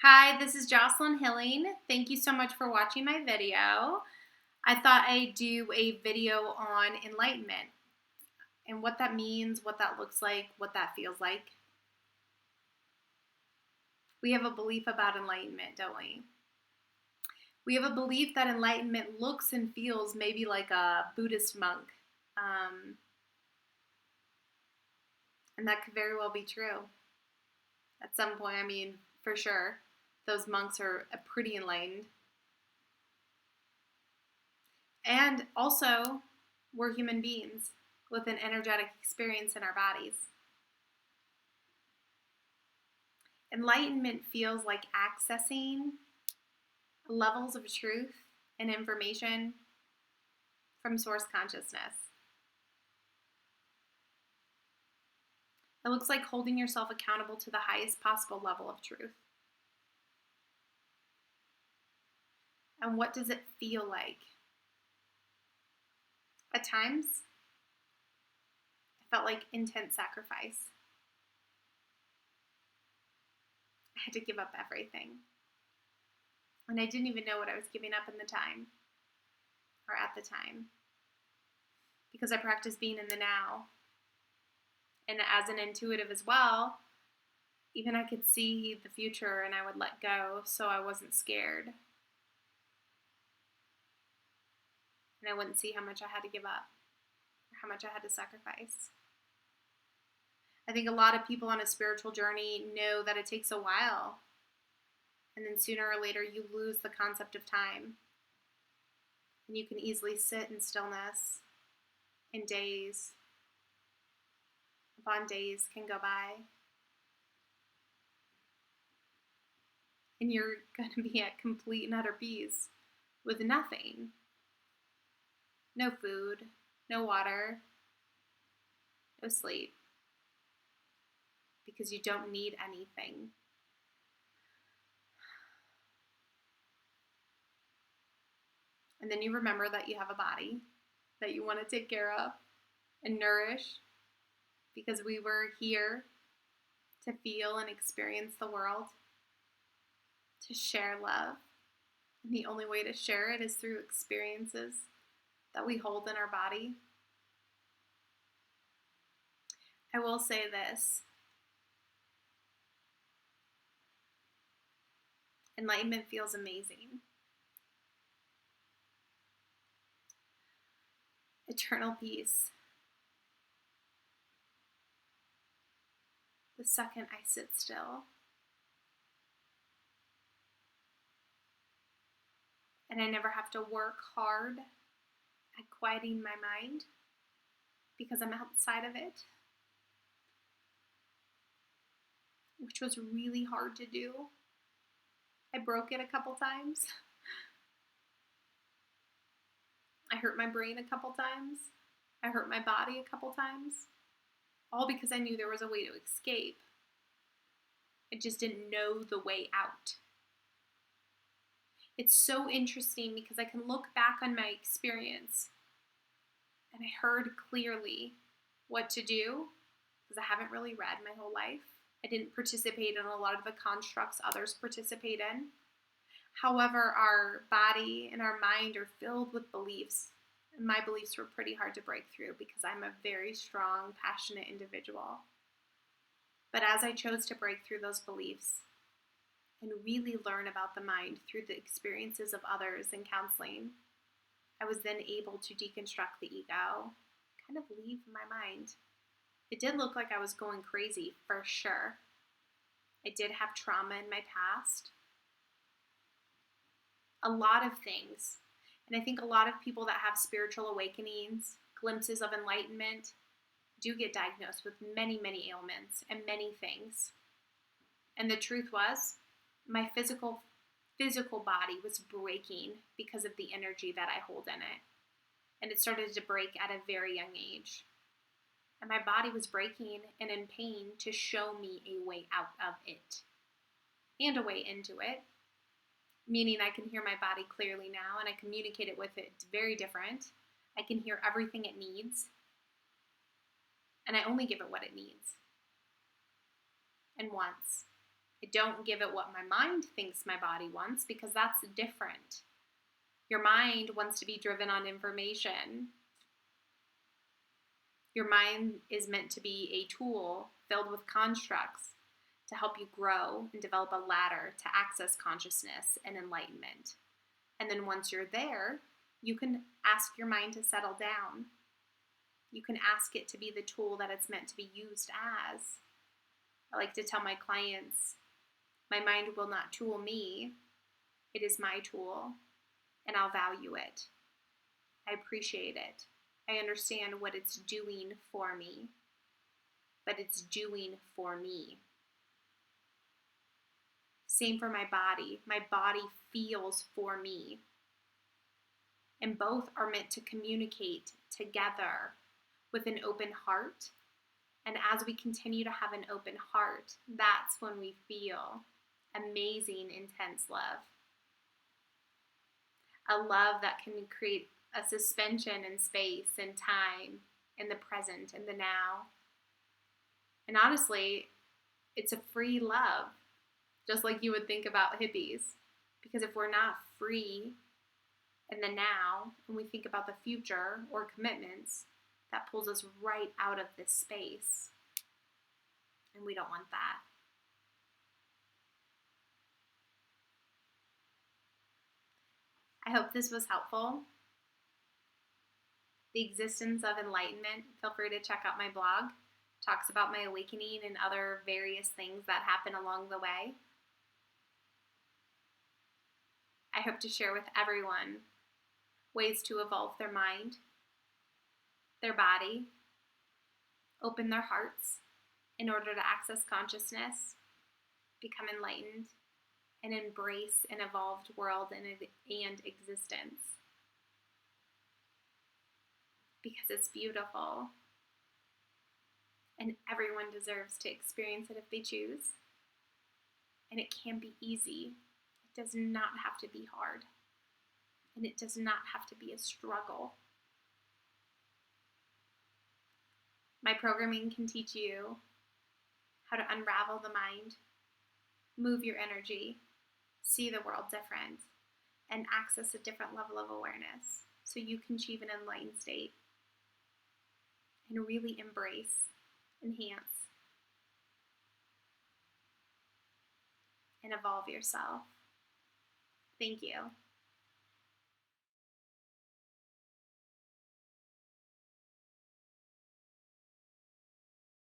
Hi, this is Jocelyn Hilling. Thank you so much for watching my video. I thought I'd do a video on enlightenment and what that means, what that looks like, what that feels like. We have a belief about enlightenment, don't we? We have a belief that enlightenment looks and feels maybe like a Buddhist monk. And that could very well be true. At some point, for sure, those monks are pretty enlightened. And also, we're human beings with an energetic experience in our bodies. Enlightenment feels like accessing levels of truth and information from source consciousness. It looks like holding yourself accountable to the highest possible level of truth. And what does it feel like? At times, it felt like intense sacrifice. I had to give up everything. And I didn't even know what I was giving up at the time. Because I practice being in the now. And as an intuitive as well, even I could see the future and I would let go, so I wasn't scared. And I wouldn't see how much I had to give up or how much I had to sacrifice. I think a lot of people on a spiritual journey know that it takes a while. And then sooner or later you lose the concept of time. And you can easily sit in stillness and days upon days can go by. And you're going to be at complete and utter peace with nothing. No food, no water, no sleep. Because you don't need anything. And then you remember that you have a body that you want to take care of and nourish, because we were here to feel and experience the world, to share love. And the only way to share it is through experiences that we hold in our body. I will say this. Enlightenment feels amazing. Eternal peace. The second I sit still. And I never have to work hard at quieting my mind because I'm outside of it, which was really hard to do. I broke it a couple times. I hurt my brain a couple times. I hurt my body a couple times. All because I knew there was a way to escape. I just didn't know the way out. It's so interesting because I can look back on my experience and I heard clearly what to do, because I haven't really read my whole life. I didn't participate in a lot of the constructs others participate in. However, our body and our mind are filled with beliefs. And my beliefs were pretty hard to break through because I'm a very strong, passionate individual. But as I chose to break through those beliefs and really learn about the mind through the experiences of others in counseling, I was then able to deconstruct the ego, kind of leave my mind. It did look like I was going crazy, for sure. I did have trauma in my past. A lot of things. And I think a lot of people that have spiritual awakenings, glimpses of enlightenment, do get diagnosed with many, many ailments and many things. And the truth was, my physical body was breaking because of the energy that I hold in it. And it started to break at a very young age. And my body was breaking and in pain to show me a way out of it and a way into it. Meaning I can hear my body clearly now and I communicate it with it. It's very different. I can hear everything it needs. And I only give it what it needs and wants. I don't give it what my mind thinks my body wants, because that's different. Your mind wants to be driven on information. Your mind is meant to be a tool filled with constructs to help you grow and develop a ladder to access consciousness and enlightenment. And then once you're there, you can ask your mind to settle down. You can ask it to be the tool that it's meant to be used as. I like to tell my clients, my mind will not tool me. It is my tool, and I'll value it. I appreciate it. I understand what it's doing for me, but it's doing for me. Same for my body. My body feels for me. And both are meant to communicate together with an open heart. And as we continue to have an open heart, that's when we feel amazing, intense love. A love that can create a suspension in space and time, in the present, in the now. And honestly, it's a free love, just like you would think about hippies. Because if we're not free in the now, and we think about the future or commitments, that pulls us right out of this space. And we don't want that. I hope this was helpful. The Existence of Enlightenment, feel free to check out my blog. It talks about my awakening and other various things that happen along the way. I hope to share with everyone ways to evolve their mind, their body, open their hearts in order to access consciousness, become enlightened, and embrace an evolved world and existence. Because it's beautiful, and everyone deserves to experience it if they choose. And it can be easy. It does not have to be hard. And it does not have to be a struggle. My programming can teach you how to unravel the mind, move your energy, see the world different, and access a different level of awareness so you can achieve an enlightened state and really embrace, enhance, and evolve yourself. Thank you.